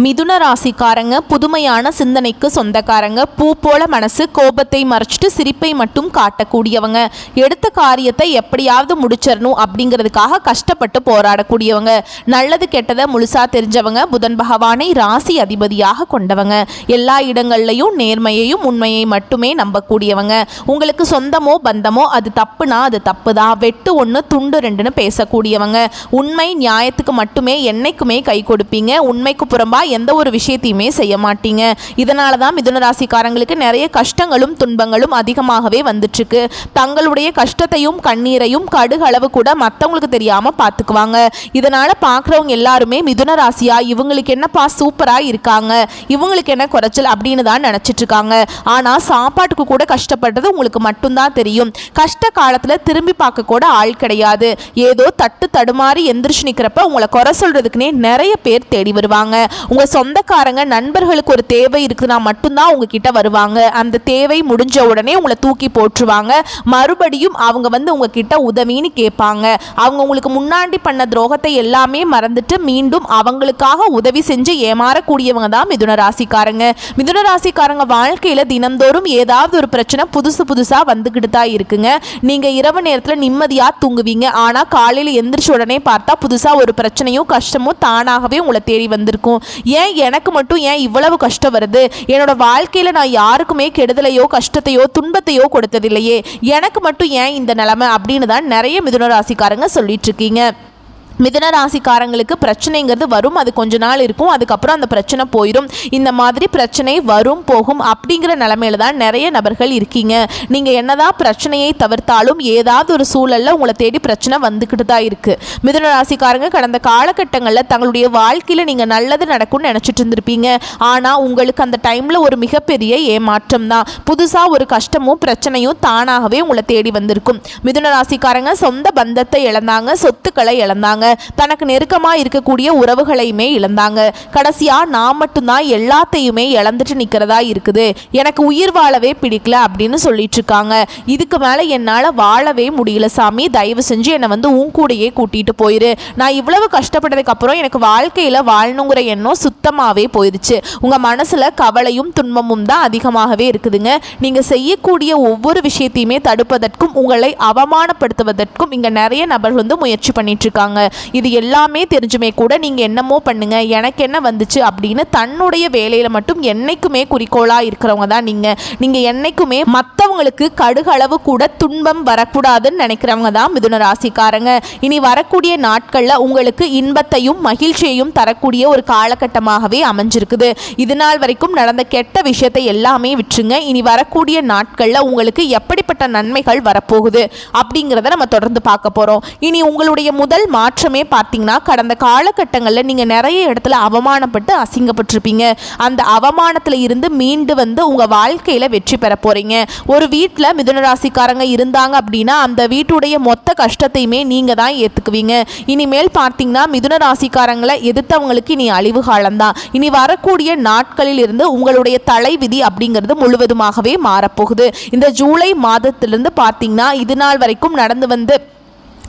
மிதுன ராசிக்காரங்க புதுமையான சிந்தனைக்கு சொந்தக்காரங்க. பூ போல மனசு, கோபத்தை மறைச்சிட்டு சிரிப்பை மட்டும் காட்டக்கூடியவங்க. எடுத்த காரியத்தை எப்படியாவது முடிச்சிடணும் அப்படிங்கிறதுக்காக கஷ்டப்பட்டு போராடக்கூடியவங்க. நல்லது கெட்டதை முழுசா தெரிஞ்சவங்க. புதன் பகவானை ராசி அதிபதியாக கொண்டவங்க. எல்லா இடங்கள்லையும் நேர்மையையும் உண்மையை மட்டுமே நம்பக்கூடியவங்க. உங்களுக்கு சொந்தமோ பந்தமோ அது தப்புனா அது தப்பு தான், வெட்டு ஒன்று துண்டு ரெண்டுன்னு பேசக்கூடியவங்க. உண்மை நியாயத்துக்கு மட்டுமே என்னைக்குமே கை கொடுப்பீங்க. உண்மைக்கு புறம்பா எந்த ஒரு விஷயத்தையுமே செய்ய மாட்டீங்க. இதனால தான் மிதுன ராசிக்காரங்களுக்கு நிறைய கஷ்டங்களும் துன்பங்களும் அதிகமாகவே வந்துட்டுருக்கு. தங்களுடைய கஷ்டத்தையும் கண்ணீரையும் கடுகளவு கூட மற்றவங்களுக்கு தெரியாமல் பார்த்துக்குவாங்க. இதனால் பார்க்குறவங்க எல்லாருமே மிதுன ராசியா இவங்களுக்கு என்னப்பா சூப்பராக இருக்காங்க, இவங்களுக்கு என்ன குறைச்சல் அப்படின்னு தான் நினச்சிட்டு இருக்காங்க. ஆனால் சாப்பாட்டுக்கு கூட கஷ்டப்படுறது உங்களுக்கு மட்டும்தான் தெரியும். கஷ்ட காலத்தில் திரும்பி பார்க்க கூட ஆள் கிடையாது. ஏதோ தட்டு தடுமாறி எந்திரிச்சு நிற்கிறப்ப உங்களை குறை சொல்கிறதுக்குனே நிறைய பேர் தேடி வருவாங்க. உங்கள் சொந்தக்காரங்க நண்பர்களுக்கு ஒரு தேவை இருக்குதுன்னா மட்டும்தான் உங்ககிட்ட வருவாங்க. அந்த தேவை முடிஞ்ச உடனே உங்களை தூக்கி போட்டுருவாங்க. மறுபடியும் அவங்க வந்து உங்ககிட்ட உதவின்னு கேட்பாங்க. அவங்க உங்களுக்கு முன்னாடி பண்ண துரோகத்தை எல்லாமே மறந்துட்டு மீண்டும் அவங்களுக்காக உதவி செஞ்சு ஏமாறக்கூடியவங்க தான் மிதுன ராசிக்காரங்க. மிதுன ராசிக்காரங்க வாழ்க்கையில் தினந்தோறும் ஏதாவது ஒரு பிரச்சனை புதுசாக வந்துக்கிட்டு தான் இருக்குங்க. நீங்கள் இரவு நேரத்தில் நிம்மதியாக தூங்குவீங்க. ஆனால் காலையில் எந்திரிச்ச உடனே பார்த்தா புதுசாக ஒரு பிரச்சனையும் கஷ்டமும் தானாகவே உங்களை தேடி வந்திருக்கும். ஏன் எனக்கு மட்டும் ஏன் இவ்வளவு கஷ்டம் வருது? என்னோட வாழ்க்கையில் நான் யாருக்குமே கெடுதலையோ கஷ்டத்தையோ துன்பத்தையோ கொடுத்ததில்லையே, எனக்கு மட்டும் ஏன் இந்த நிலைமை அப்படின்னு தான் நிறைய மிதுன ராசிக்காரங்க சொல்லிட்டு இருக்கீங்க. மிதுன ராசிக்காரங்களுக்கு பிரச்சனைங்கிறது வரும், அது கொஞ்ச நாள் இருக்கும், அதுக்கப்புறம் அந்த பிரச்சனை போயிடும். இந்த மாதிரி பிரச்சனை வரும் போகும் அப்படிங்கிற நிலைமையில தான் நிறைய நபர்கள் இருக்கீங்க. நீங்கள் என்னதான் பிரச்சனையை தவிர்த்தாலும் ஏதாவது ஒரு சூழலில் உங்களை தேடி பிரச்சனை வந்துக்கிட்டு தான் இருக்குது. மிதுன ராசிக்காரங்க கடந்த காலகட்டங்களில் தங்களுடைய வாழ்க்கையில் நீங்கள் நல்லது நடக்கும்னு நினச்சிட்டு இருந்திருப்பீங்க. ஆனால் உங்களுக்கு அந்த டைமில் ஒரு மிகப்பெரிய ஏமாற்றம் தான். புதுசாக ஒரு கஷ்டமும் பிரச்சனையும் தானாகவே உங்களை தேடி வந்திருக்கும். மிதுன ராசிக்காரங்க சொந்த பந்தத்தை இழந்தாங்க, சொத்துக்களை இழந்தாங்க, தனக்கு நெருக்கமாக இருக்கக்கூடிய உறவுகளையுமே இழந்தாங்க. கடைசியா நான் மட்டும்தான் எல்லாத்தையுமே இழந்துட்டு நிற்கிறதா இருக்குது, எனக்கு உயிர் வாழவே பிடிக்கல அப்படின்னு சொல்லிட்டு இருக்காங்க. இதுக்கு மேலே என்னால் வாழவே முடியல சாமி, தயவு செஞ்சு என்னை வந்து உன் கூடையே கூட்டிகிட்டு போயிரு. நான் இவ்வளவு கஷ்டப்பட்டதுக்கு அப்புறம் எனக்கு வாழ்க்கையில் வாழணுங்கிற எண்ணம் சுத்தமாகவே போயிடுச்சு. உங்கள் மனசில் கவலையும் துன்பமும் தான் அதிகமாகவே இருக்குதுங்க. நீங்கள் செய்யக்கூடிய ஒவ்வொரு விஷயத்தையுமே தடுப்பதற்கும் உங்களை அவமானப்படுத்துவதற்கும் இங்கே நிறைய நபர்கள் வந்து முயற்சி பண்ணிட்டு இருக்காங்க. இது எல்லாமே தெரிஞ்சுமே கூட நீங்கள் என்னமோ பண்ணுங்க, எனக்கு என்ன வந்துச்சு அப்படின்னு தன்னுடைய வேலையில் மட்டும் என்னைக்குமே குறிக்கோளாக இருக்கிறவங்க தான் நீங்கள் என்னைக்குமே மற்றவங்களுக்கு கடுகளவு கூட துன்பம் வரக்கூடாதுன்னு நினைக்கிறவங்க தான் மிதுன ராசிக்காரங்க. இனி வரக்கூடிய நாட்களில் உங்களுக்கு இன்பத்தையும் மகிழ்ச்சியையும் தரக்கூடிய ஒரு காலகட்டமாகவே அமைஞ்சிருக்குது. இது நாள் வரைக்கும் நடந்த கெட்ட விஷயத்தை எல்லாமே விட்டுருங்க. இனி வரக்கூடிய நாட்களில் உங்களுக்கு எப்படிப்பட்ட நன்மைகள் வரப்போகுது அப்படிங்கிறத நம்ம தொடர்ந்து பார்க்க போகிறோம். இனி உங்களுடைய முதல் மாற்றமே பார்த்தீங்கன்னா கடந்த காலகட்டங்களில் நீங்கள் நிறைய இடத்துல அவமானப்பட்டு அசிங்கப்பட்டிருப்பீங்க. அந்த அவமானத்தில் இருந்து மீண்டு வந்து உங்கள் வாழ்க்கையில் வெற்றி பெற போகிறீங்க. ஒரு வீட்டில் மிதுன ராசிக்காரங்க இருந்தாங்க அப்படின்னா அந்த வீட்டுடைய மொத்த கஷ்டத்தையுமே நீங்கள் தான் ஏற்றுக்குவீங்க. இனிமேல் பார்த்தீங்கன்னா மிதுன ராசிக்காரங்களை எதிர்த்தவங்களுக்கு இனி அழிவு காலம்தான். இனி வரக்கூடிய நாட்களில் இருந்து உங்களுடைய தலைவிதி அப்படிங்கிறது முழுவதுமாகவே மாறப்போகுது. இந்த ஜூலை மாதத்திலிருந்து பார்த்தீங்கன்னா இது நாள் வரைக்கும் நடந்து வந்து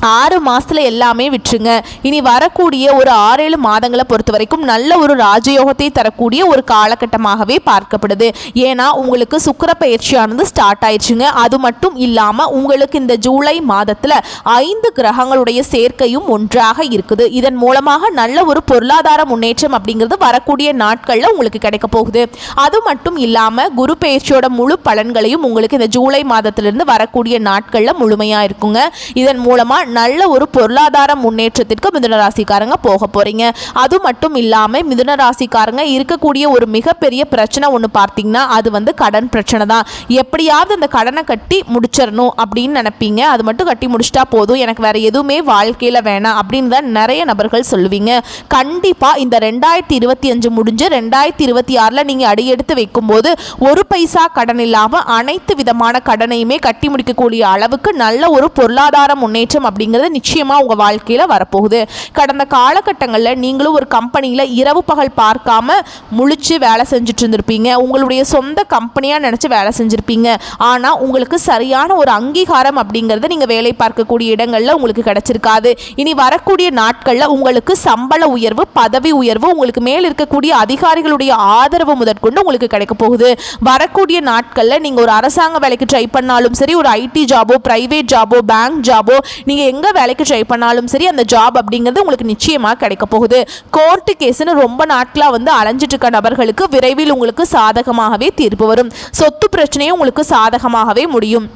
6 மாதத்தில் எல்லாமே விட்டுருங்க. இனி வரக்கூடிய ஒரு 6-7 மாதங்களை பொறுத்த வரைக்கும் நல்ல ஒரு ராஜயோகத்தை தரக்கூடிய ஒரு காலகட்டமாகவே பார்க்கப்படுது. ஏன்னா உங்களுக்கு சுக்கிர பயிற்சியானது ஸ்டார்ட் ஆயிடுச்சுங்க. அது மட்டும் இல்லாமல் உங்களுக்கு இந்த ஜூலை மாதத்தில் 5 கிரகங்களுடைய சேர்க்கையும் ஒன்றாக இருக்குது. இதன் மூலமாக நல்ல ஒரு பொருளாதார முன்னேற்றம் அப்படிங்கிறது வரக்கூடிய நாட்களில் உங்களுக்கு கிடைக்க போகுது. அது மட்டும் இல்லாமல் குரு பயிற்சியோட முழு பலன்களையும் உங்களுக்கு இந்த ஜூலை மாதத்திலிருந்து வரக்கூடிய நாட்களில் முழுமையாக இருக்குங்க. இதன் மூலமாக நல்ல ஒரு பொருளாதார முன்னேற்றத்திற்கு மிதுன ராசிக்காரங்க போக போறீங்க. அது மட்டும் இல்லாமல் மிதுன ராசிக்காரங்க இருக்கக்கூடிய ஒரு மிகப்பெரிய பிரச்சனை ஒன்று பார்த்தீங்கன்னா அது வந்து கடன் பிரச்சனை தான். எப்படியாவது அந்த கடனை கட்டி முடிச்சிடணும் அப்படின்னு நினைப்பீங்க. அது மட்டும் கட்டி முடிச்சிட்டா போதும், எனக்கு வேற எதுவுமே வாழ்க்கையில் வேணாம் அப்படின்னு தான் நிறைய நபர்கள் சொல்லுவீங்க. கண்டிப்பாக இந்த 2025 முடிஞ்சு 2026 நீங்கள் அடியெடுத்து வைக்கும்போது ஒரு பைசா கடன் இல்லாமல் அனைத்து விதமான கடனையுமே கட்டி முடிக்கக்கூடிய அளவுக்கு நல்ல ஒரு பொருளாதார முன்னேற்றம் அப்படிங்கிறது நிச்சயமாக உங்கள் வாழ்க்கையில் வரப்போகுது. கடந்த காலகட்டங்களில் நீங்களும் ஒரு கம்பெனியில் இரவு பகல் பார்க்காம முழிச்சு வேலை செஞ்சுட்டு இருந்திருப்பீங்க. உங்களுடைய சொந்த கம்பெனியாக நினச்சி வேலை செஞ்சுருப்பீங்க. ஆனால் உங்களுக்கு சரியான ஒரு அங்கீகாரம் அப்படிங்கிறது நீங்கள் வேலை பார்க்கக்கூடிய இடங்களில் உங்களுக்கு கிடைச்சிருக்காது. இனி வரக்கூடிய நாட்களில் உங்களுக்கு சம்பள உயர்வு, பதவி உயர்வு, உங்களுக்கு மேல் இருக்கக்கூடிய அதிகாரிகளுடைய ஆதரவு முதற்கொண்டு உங்களுக்கு கிடைக்க போகுது. வரக்கூடிய நாட்களில் நீங்கள் ஒரு அரசாங்க வேலைக்கு ட்ரை பண்ணாலும் சரி, ஒரு ஐடி ஜாபோ, பிரைவேட் ஜாபோ, பேங்க் ஜாபோ, நீங்கள் எங்கே வேலைக்கு ட்ரை பண்ணாலும் சரி, அந்த ஜாப் அப்படிங்கிறது உங்களுக்கு நிச்சயமாக கிடைக்க போகுது. கோர்ட்டு கேஸ்ன்னு ரொம்ப நாட்களாக அலைஞ்சிட்டு இருக்க நபர்களுக்கு விரைவில் உங்களுக்கு சாதகமாகவே தீர்ப்பு வரும். சொத்து பிரச்சனையும் உங்களுக்கு சாதகமாகவே முடியும்.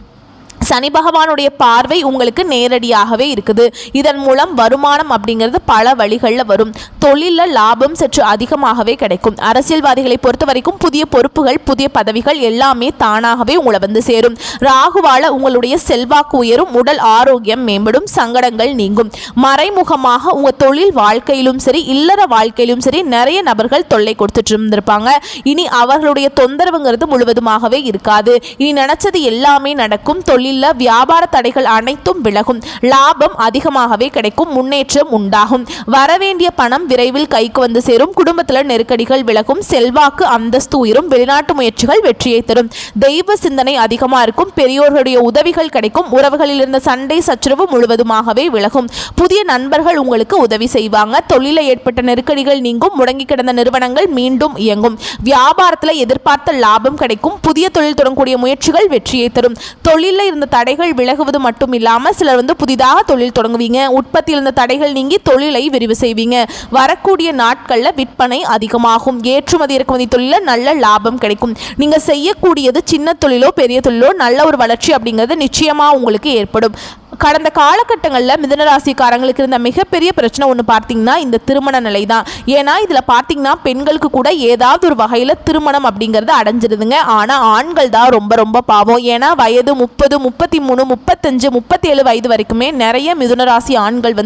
சனி பகவானுடைய பார்வை உங்களுக்கு நேரடியாகவே இருக்குது. இதன் மூலம் வருமானம் அப்படிங்கிறது பல வழிகளில் வரும். தொழிலில் லாபம் சற்று அதிகமாகவே கிடைக்கும். அரசியல்வாதிகளை பொறுத்த வரைக்கும் புதிய பொறுப்புகள், புதிய பதவிகள் எல்லாமே தானாகவே உங்களை சேரும். ராகுவால உங்களுடைய செல்வாக்கு உயரும், உடல் ஆரோக்கியம் மேம்படும், சங்கடங்கள் நீங்கும். மறைமுகமாக உங்கள் தொழில் வாழ்க்கையிலும் சரி, இல்லற வாழ்க்கையிலும் சரி நிறைய நபர்கள் தொல்லை கொடுத்துட்டு இருந்திருப்பாங்க. இனி அவர்களுடைய தொந்தரவுங்கிறது முழுவதுமாகவே இருக்காது. இனி நினைச்சது எல்லாமே நடக்கும். தொழில் வியாபார தடைகள் அனைத்தும் விலகும். லாபம் அதிகமாகவே கிடைக்கும். முன்னேற்றம் உண்டாகும். வரவேண்டிய பணம் விரைவில் கைக்கு வந்து சேரும். குடும்பத்தில் நெருக்கடிகள் விலகும். செல்வாக்கு, அந்தஸ்து உயரும். வெளிநாட்டு முயற்சிகள் வெற்றியை தரும். தெய்வ சிந்தனை அதிகமாக இருக்கும். பெரியோர்களுடைய உதவிகள் கிடைக்கும். உறவுகளில் இருந்த சண்டை சச்சரவு முழுவதுமாகவே விலகும். புதிய நண்பர்கள் உங்களுக்கு உதவி செய்வாங்க. தொழிலில் ஏற்பட்ட நெருக்கடிகள் நீங்கும். முடங்கி கிடந்த நிறுவனங்கள் மீண்டும் இயங்கும். வியாபாரத்தில் எதிர்பார்த்த லாபம் கிடைக்கும். புதிய தொழில் தொடங்கக்கூடிய முயற்சிகள் வெற்றியை தரும். தொழிலில் இருந்த தடைகள் விலகுவது மட்டும் இல்லாமல் சிலர் புதிதாக தொழில் தொடங்குவீங்க. உற்பத்தியில் இருந்த தடைகள் நீங்கி தொழிலை விரிவு செய்வீங்க. வரக்கூடிய நாட்களில் விற்பனை அதிகமாகும். ஏற்றுமதி இறக்குமதி தொழிலில் நல்ல லாபம் கிடைக்கும். நீங்கள் செய்யக்கூடியது சின்ன தொழிலோ பெரிய தொழிலோ நல்ல ஒரு வளர்ச்சி அப்படிங்கிறது நிச்சயமாக உங்களுக்கு ஏற்படும். கடந்த காலகட்டங்களில் மிதுனராசிக்காரங்களுக்கு இருந்த மிகப்பெரிய பிரச்சனை ஒன்று பார்த்தீங்கன்னா இந்த திருமண நிலை தான். ஏன்னா இதில் பார்த்தீங்கன்னா பெண்களுக்கு கூட ஏதாவது ஒரு வகையில் திருமணம் அப்படிங்கிறது அடைஞ்சிருதுங்க. ஆனால் ஆண்கள் தான் ரொம்ப ரொம்ப பாவம். ஏன்னா வயது 30, 33, 35, 37 வயது வரைக்குமே நிறைய மிதுனராசி ஆண்கள்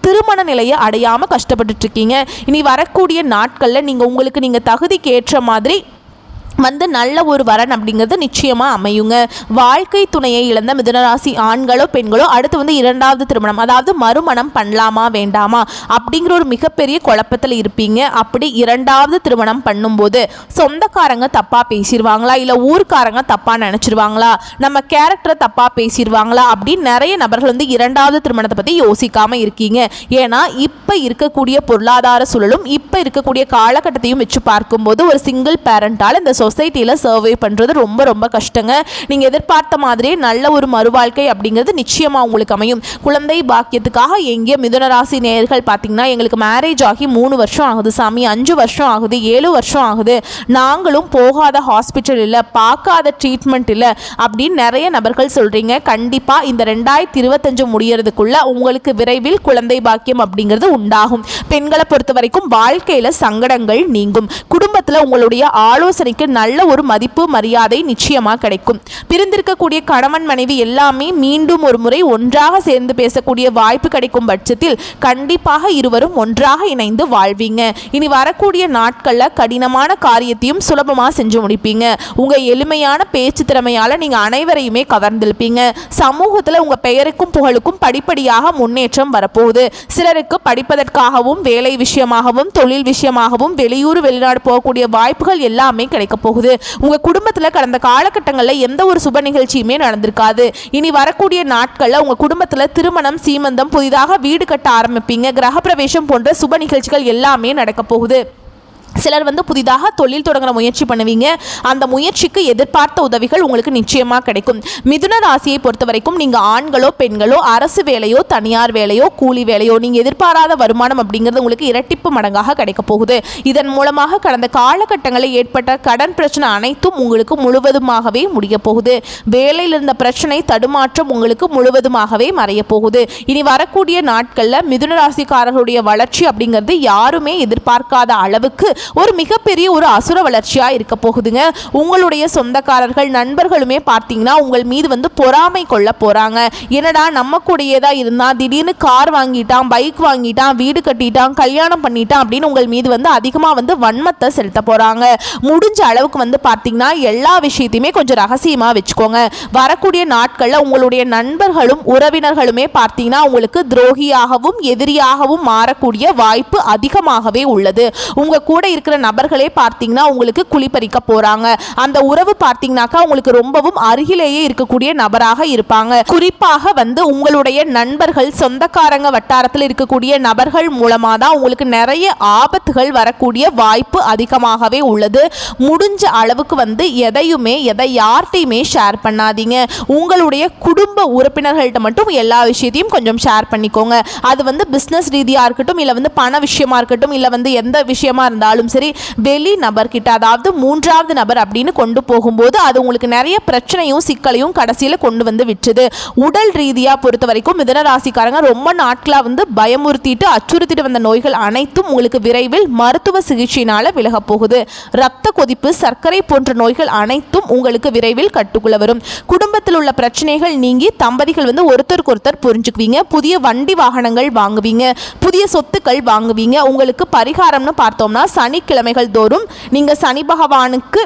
திருமண நிலையை அடையாமல் கஷ்டப்பட்டுட்டு இருக்கீங்க. இனி வரக்கூடிய நாட்களில் நீங்கள் தகுதிக்கு ஏற்ற மாதிரி நல்ல ஒரு வரன் அப்படிங்கிறது நிச்சயமாக அமையுங்க. வாழ்க்கை துணையை இழந்த மிதுனராசி ஆண்களோ பெண்களோ அடுத்து இரண்டாவது திருமணம், அதாவது மறுமணம் பண்ணலாமா வேண்டாமா அப்படிங்கிற ஒரு மிகப்பெரிய குழப்பத்தில் இருப்பீங்க. அப்படி இரண்டாவது திருமணம் பண்ணும்போது சொந்தக்காரங்க தப்பாக பேசிடுவாங்களா, இல்லை ஊர்க்காரங்க தப்பாக நினச்சிருவாங்களா, நம்ம கேரக்டரை தப்பாக பேசிடுவாங்களா அப்படின்னு நிறைய நபர்கள் இரண்டாவது திருமணத்தை பற்றி யோசிக்காமல் இருக்கீங்க. ஏன்னா இப்போ இருக்கக்கூடிய பொருளாதார சூழலும் இப்போ இருக்கக்கூடிய காலகட்டத்தையும் வச்சு பார்க்கும்போது ஒரு சிங்கிள் பேரண்டால் இந்த சொசைட்டியில் சர்வே பண்ணுறது ரொம்ப ரொம்ப கஷ்டங்க. நீங்கள் எதிர்பார்த்த மாதிரியே நல்ல ஒரு மறுவாழ்க்கை அப்படிங்கிறது நிச்சயமாக உங்களுக்கு அமையும். குழந்தை பாக்கியத்துக்காக எங்கே மிதுனராசி நேயர்கள் பார்த்தீங்கன்னா எங்களுக்கு மேரேஜ் ஆகி 3 வருஷம் ஆகுது சாமி, 5 வருஷம் ஆகுது, 7 வருஷம் ஆகுது, நாங்களும் போகாத ஹாஸ்பிட்டல் இல்லை, பார்க்காத ட்ரீட்மெண்ட் இல்லை அப்படின்னு நிறைய நபர்கள் சொல்கிறீங்க. கண்டிப்பாக இந்த 2025 முடியறதுக்குள்ள உங்களுக்கு விரைவில் குழந்தை பாக்கியம் அப்படிங்கிறது உண்டாகும். பெண்களை பொறுத்த வரைக்கும் வாழ்க்கையில் சங்கடங்கள் நீங்கும். குடும்பத்தில் உங்களுடைய ஆலோசனைக்கு நல்ல ஒரு மதிப்பு மரியாதை நிச்சயமாக கிடைக்கும். பிரிந்திருக்கக்கூடிய கணவன் மனைவி எல்லாமே மீண்டும் ஒரு முறை ஒன்றாக சேர்ந்து பேசக்கூடிய வாய்ப்பு கிடைக்கும் பட்சத்தில் கண்டிப்பாக இருவரும் ஒன்றாக இணைந்து வாழ்வீங்க. இனி வரக்கூடிய நாட்களில் கடினமான காரியத்தையும் சுலபமாக செஞ்சு முடிப்பீங்க. உங்கள் எளிமையான பேச்சு திறமையால் நீங்கள் அனைவரையுமே கவர்ந்திருப்பீங்க. சமூகத்தில் உங்கள் பெயருக்கும் புகழுக்கும் படிப்படியாக முன்னேற்றம் வரப்போகுது. சிலருக்கு படிப்பதற்காகவும் வேலை விஷயமாகவும் தொழில் விஷயமாகவும் வெளியூர் வெளிநாடு போகக்கூடிய வாய்ப்புகள் எல்லாமே கிடைக்க போகுது. உங்க குடும்பத்தில் கடந்த காலகட்டங்களில் எந்த ஒரு சுப நிகழ்ச்சியுமே நடந்திருக்காது. இனி வரக்கூடிய நாட்களில் உங்க குடும்பத்தில் திருமணம், சீமந்தம், புதிதாக வீடு கட்ட ஆரம்பிப்பீங்க. கிரகப்பிரவேசம் போன்ற சுப நிகழ்ச்சிகள் எல்லாமே நடக்க போகுது. சிலர் புதிதாக தொழில் தொடங்குற முயற்சி பண்ணுவீங்க. அந்த முயற்சிக்கு எதிர்பார்த்த உதவிகள் உங்களுக்கு நிச்சயமாக கிடைக்கும். மிதுன ராசியை பொறுத்த வரைக்கும் நீங்கள் ஆண்களோ பெண்களோ அரசு வேலையோ தனியார் வேலையோ கூலி வேலையோ நீங்கள் எதிர்பாராத வருமானம் அப்படிங்கிறது உங்களுக்கு இரட்டிப்பு மடங்காக கிடைக்க போகுது. இதன் மூலமாக கடந்த காலகட்டங்களில் ஏற்பட்ட கடன் பிரச்சனை அனைத்தும் உங்களுக்கு முழுவதுமாகவே முடிய போகுது. வேலையில் இருந்த பிரச்சனை தடுமாற்றம் உங்களுக்கு முழுவதுமாகவே மறைய போகுது. இனி வரக்கூடிய நாட்களில் மிதுன ராசிக்காரர்களுடைய வளர்ச்சி அப்படிங்கிறது யாருமே எதிர்பார்க்காத அளவுக்கு ஒரு மிகப்பெரிய ஒரு அசுர வளர்ச்சியாக இருக்க போகுதுங்க. உங்களுடைய சொந்தக்காரர்கள் நண்பர்களுமே பார்த்தீங்கன்னா உங்கள் மீது வந்து பொறாமை கொள்ள போகிறாங்க. என்னடா நம்ம கூடயே தான் இருந்தால் திடீர்னு கார் வாங்கிட்டான், பைக் வாங்கிட்டான், வீடு கட்டிட்டான், கல்யாணம் பண்ணிட்டான் அப்படின்னு உங்கள் மீது வந்து அதிகமாக வந்து வன்மத்தை செலுத்த போகிறாங்க. முடிஞ்ச அளவுக்கு வந்து பார்த்தீங்கன்னா எல்லா விஷயத்தையுமே கொஞ்சம் ரகசியமாக வச்சுக்கோங்க. வரக்கூடிய நாட்களில் உங்களுடைய நண்பர்களும் உறவினர்களுமே பார்த்தீங்கன்னா உங்களுக்கு துரோகியாகவும் எதிரியாகவும் மாறக்கூடிய வாய்ப்பு அதிகமாகவே உள்ளது. உங்கள் கூட இருக்கிற நபர்களே பார்த்தீங்கன்னா உங்களுக்கு குளிப்பறிக்க போகிறாங்க. அந்த உறவு பார்த்தீங்கன்னாக்கா உங்களுக்கு ரொம்பவும் அருகிலேயே இருக்கக்கூடிய நபராக இருப்பாங்க. குறிப்பாக வந்து உங்களுடைய நண்பர்கள் சொந்தக்காரங்க வட்டாரத்தில் இருக்கக்கூடிய நபர்கள் மூலமாக தான் உங்களுக்கு நிறைய ஆபத்துகள் வரக்கூடிய வாய்ப்பு அதிகமாகவே உள்ளது. முடிஞ்ச அளவுக்கு வந்து எதை யார்கிட்டையுமே ஷேர் பண்ணாதீங்க. உங்களுடைய குடும்ப உறுப்பினர்கள்ட்ட மட்டும் எல்லா விஷயத்தையும் கொஞ்சம் ஷேர் பண்ணிக்கோங்க. அது வந்து பிஸ்னஸ் ரீதியாக இருக்கட்டும், இல்லை வந்து பண விஷயமா இருக்கட்டும், இல்லை வந்து எந்த விஷயமா இருந்தாலும் சரி, வெளி நபர்கிட்ட அதாவது மூன்றாவது நபர் அப்படின்னு கொண்டு போகும்போது அது உங்களுக்கு நிறைய பிரச்சனையும் சிக்கலையும் கடைசியில் கொண்டு வந்து விட்டுது. உடல் ரீதியாக பொறுத்த வரைக்கும் மிதுன ராசிக்காரங்க ரொம்ப நாட்களாக வந்து பயமுறுத்திட்டு அச்சுறுத்திட்டு வந்த நோய்கள் அனைத்தும் உங்களுக்கு விரைவில் மருத்துவ சிகிச்சையினால விலக போகுது. இரத்த கொதிப்பு, சர்க்கரை போன்ற நோய்கள் அனைத்தும் உங்களுக்கு விரைவில் கட்டுக்குள்ள வரும். குடும்பத்தில் உள்ள பிரச்சனைகள் நீங்கி தம்பதிகள் வந்து ஒருத்தருக்கு ஒருத்தர் புரிஞ்சுக்குவீங்க. புதிய வண்டி வாகனங்கள் வாங்குவீங்க, புதிய சொத்துக்கள் வாங்குவீங்க. உங்களுக்கு பரிகாரம்னு பார்த்தோம்னா சனிக்கிழமைகள் தோறும் நீங்க சனி பகவானுக்கு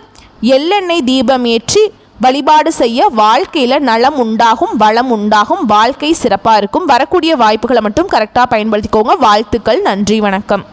எள்ளெண்ணெய் தீபம் ஏற்றி வழிபாடு செய்ய வாழ்க்கையில் நலம் உண்டாகும், வளம் உண்டாகும், வாழ்க்கை சிறப்பாக இருக்கும். வரக்கூடிய வாய்ப்புகளை மட்டும் கரெக்டாக பயன்படுத்திக்கோங்க. வாழ்த்துக்கள். நன்றி, வணக்கம்.